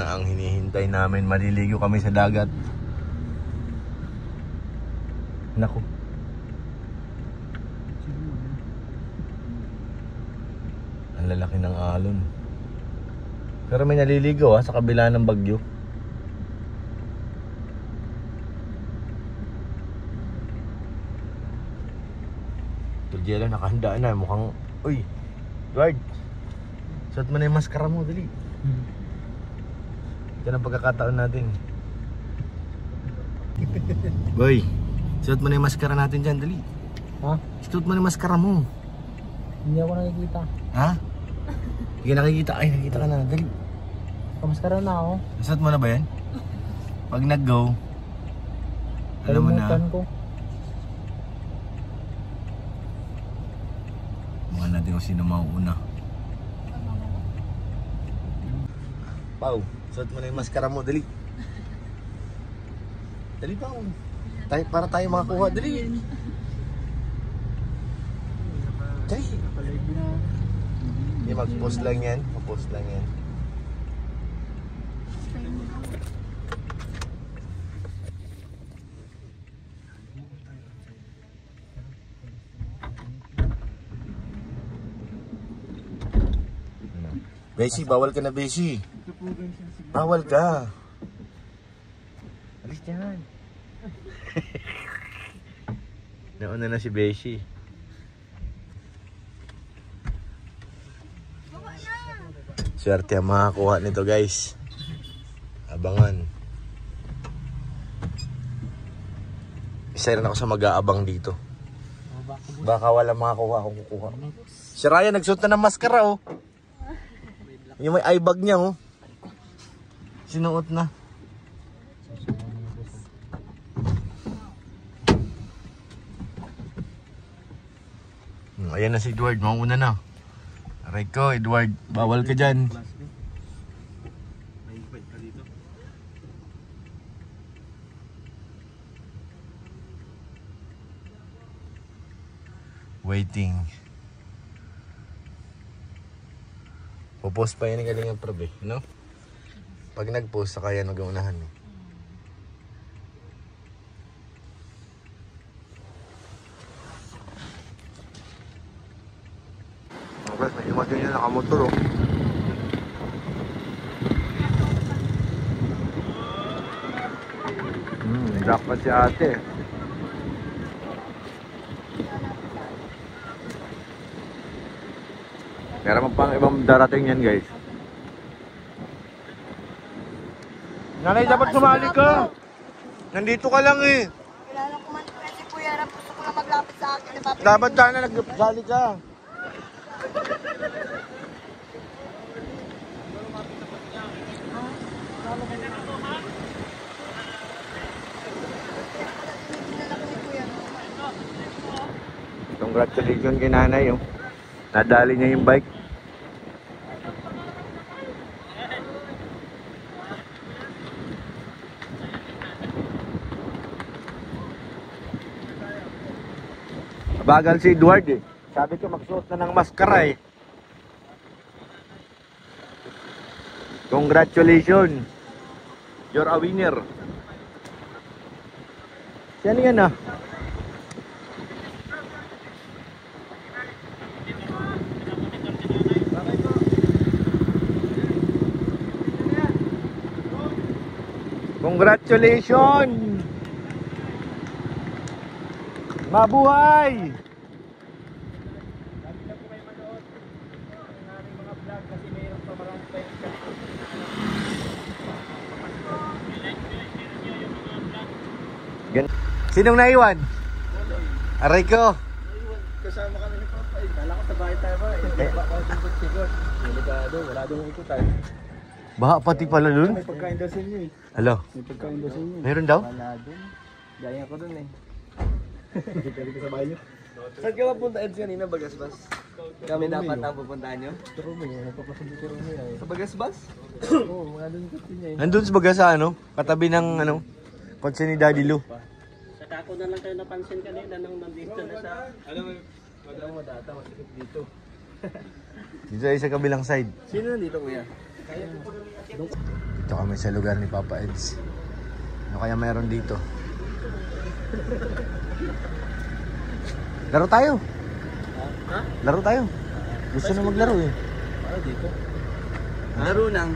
na ang hinihintay namin. Maliligo kami sa dagat. Naku. Ang lalaki ng alon. Pero may naliligo sa kabila ng bagyo. Jello, nakahanda na. Mukhang... Uy! Edward! Suot mo na yung maskara mo, dali. Ito na pagkakataon natin. Boy! Suot mo na yung maskara natin dyan, dali. Ha? Suot mo na yung maskara mo. Hindi ako nakikita. Ha? Hindi ka nakikita. Ay, nakikita ka na, dali. Pamaskara na ako. Suot mo na ba yan? Pag nag-go, alam mo na. Kalimutan ko. Mga natin kung sino mauuna. Pau, suot mo na yung maskara mo, dali. Dali, Pau. Para tayo makakuha, dali. Dali. Hindi, mag-post lang yan. Mag-post lang yan. Beshi, bawal ka na, Beshi. Bawal ka. Alis dyan. Nauna na si Beshi. Swerte ang makakuha nito, guys. Abangan. Isa rin ako sa mag-aabang dito. Baka wala makakuha akong kukuha. Si Ryan nagsuot na ng maskara, oh. Yung may eye bag niya, oh. Sinuot na. Ayan na si Edward, mauna na. Aray ko, Edward, bawal ka dyan. Waiting. Popost pa yan ang galing ang probe, no? Pag nag-post, saka yan mag-uunahan. Okay, may imagine nyo nakamotor, oh. Jackpot si ate. Kaya naman pang ibang darating yan, guys. Nanay, dapat sumali ka. Nandito ka lang, eh. Kailangan ko man si Kuya Rap. Gusto ko na maglapit sa akin. Dapat sana nagsali ka. Congratulations kay nanay, oh. Nadali niya yung bike. Bagal si Edward, eh. Sabi ko magsuot na ng maskara, eh. Congratulations. You're a winner. Sino yan, ah? Congratulations! Mabuhay! Sinong naiwan? Aray ko! Kasama kami ni Papa. Kala ko sa bahay tayo ba? Baka sumpat sigod. Delikado, wala doon ikutan. Baha pati pala dun? May pagkain daw sa inyo, eh. Alo? May pagkain daw sa inyo. Meron daw? Wala doon. Gaya ko doon, eh. Dito sa bahay nyo. Saan ka mapunta, Eds, kanina? Bagasbas? Kami dapat ang pupuntahan nyo? Pero may napapasundo ko rin nila, eh. Sa Bagasbas? Oo, mga doon ko niya, eh. Nandun sa baga sa ano? Katabi ng ano? Kotse ni Daddy Lou. Sa tako na lang kayo napansin kanina nang nandito na sa... Alam mo, madata, masikip dito. Dito ay sa kabilang side. Sino nandito, kuya? Ito Dito kami sa lugar ni Papa Eds. Ano kaya meron dito? Laro tayo. Ha? Laro tayo. Gusto na maglaro eh. Para dito. Laro lang.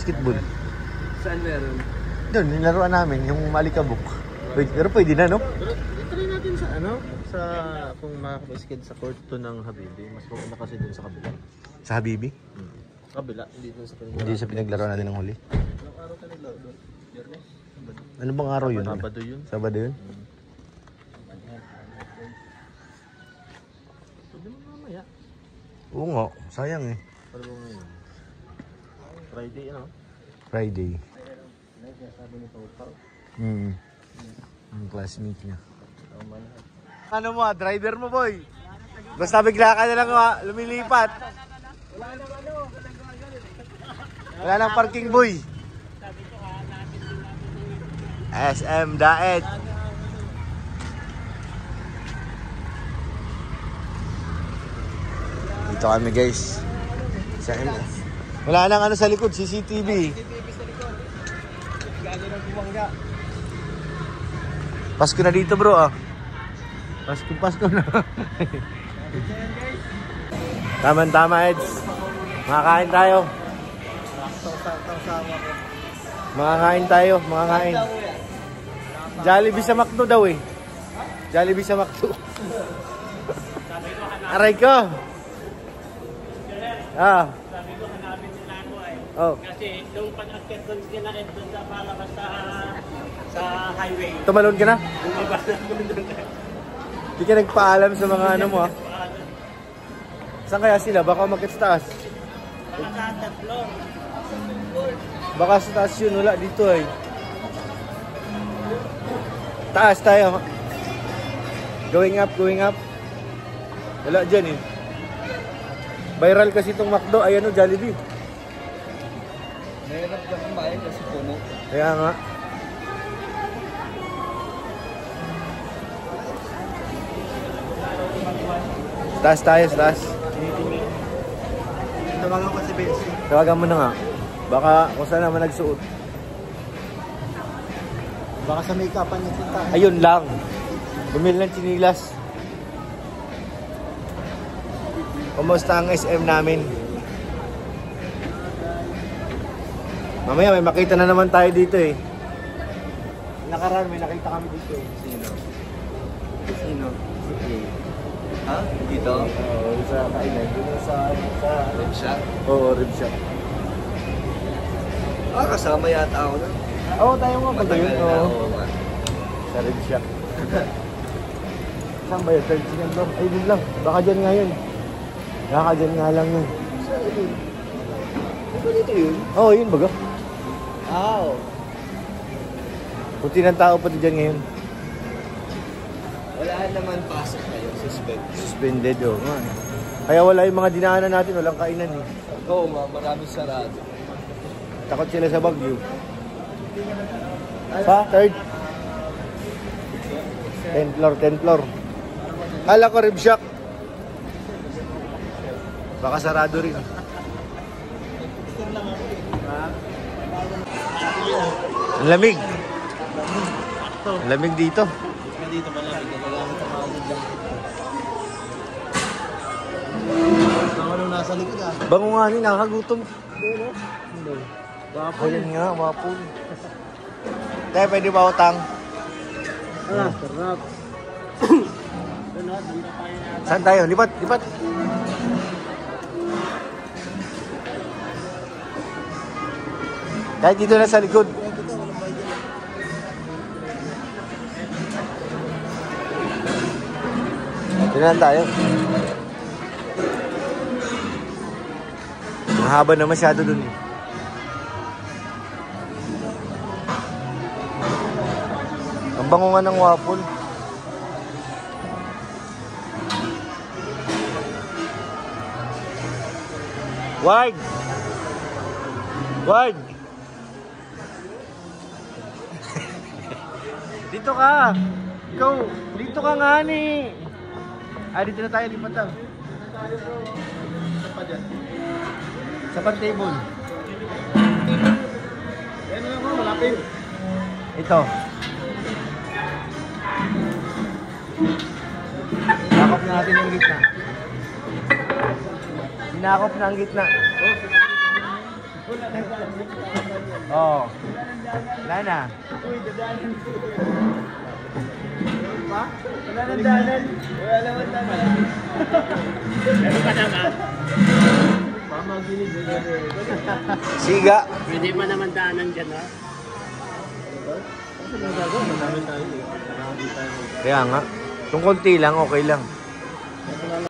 Basketball. Saan meron? Doon, nilaruan namin, yung malikabok. Pero pwede na, no? Pero try natin sa ano, sa kung makakabasked sa court to ng Habibi. Mas maganda kasi dun sa kabila. Sa Habibi? Kabila, hindi dun sa kabila. Hindi sa pinaglaro natin ng huli. Anong araw ka naglaro doon? Biyernes? Ano bang araw yun? Sabado yun. Sabado yun? Sabi mo mamaya. Oo nga, sayang eh. Pero ngayon. Friday, ano? Friday. Sabi ni Pau. Yung classmate niya. Ano mo, driver mo boy? Basta bigla ka na lang lumilipat. Wala nang parking boy. SM Daet. Dito kami guys. Wala nang ano sa likod, CCTV. Pasko na dito bro ah. Pasko na. Tama Eds. Makakain tayo. Makakain. Jollibee sa McDo daw eh. Jollibee sa McDo. Aray ko. Ah. Sabi ko, hanapin nila ako eh. Oh. Kasi nung pag-akit doon kinakit doon sa palabas sa highway. Tumalon ka na? Bumaba na ako doon. Hindi ka nagpaalam sa mga ano mo ah. Saan kaya sila? Baka umakit sa taas. Baka sa tatlo. Baka sa taas yun. Wala dito eh. Taas tayo. Going up. Wala dyan eh. Viral kasi itong McDo. Ay ano, Jollibee. Mahirap ka kumain kasi puno. Kaya nga. Taas tayo, taas. Tawagan ko si Bensi. Tawagan mo na nga. Baka kung saan naman nagsuot. Baka sa make-upan niya punta. Ayun lang. Bumili ng chinilas. Kumusta ang SM namin? Mamaya may makita na naman tayo dito eh. Nakaraan may nakita kami dito eh. Sino? Ha? Dito? Oo, sa kainan. Dito sa Rib shop? Oo, rib shop. Kasama yata ako na. Oo, tayo nga ba yun? Oo. nga. Sa rib shop. Saan ba yun? Third second floor? Ay, dun lang. Baka dyan nga yun. Baka dyan nga lang yun. Ito dito yun? Oo, yun baga. Oo. Puti ng tao pati dyan ngayon. Wala naman pasok kayo. Suspended, oo nga. Kaya wala yung mga dinaanan natin, walang kainan eh. Oo, maraming sarado. Takot sila sa Baguio. Pa, third? 10th floor. Kala ko rib shack. Baka sarado rin. Ang lamig. Ang lamig dito. Dito malamig na kailangan tumawag lang. Ano nasa likod ah? Bango nga ni, nakakagutom. Hindi. Ayan nga, wapo. Tayo, pwede ba utang? Sarap. Saan tayo? Lipat. Kahit dito na sa likod. Tingnan tayo. Mahaba na masyado dun eh. Ang bango nga ng waffle. Ward! Dito ka! Ikaw! Dito ka nga ni! Dito na tayo, lipat lang. Sa pan table. Ito. Sinakop na natin yung gitna. Sinakop na ang gitna. Oo. Wala na. Wala nang danan. Wala naman danan. Meron ka naman. Siga. Pwede pa naman daanan dyan, ha? Kaya nga. Kung konti lang, okay lang.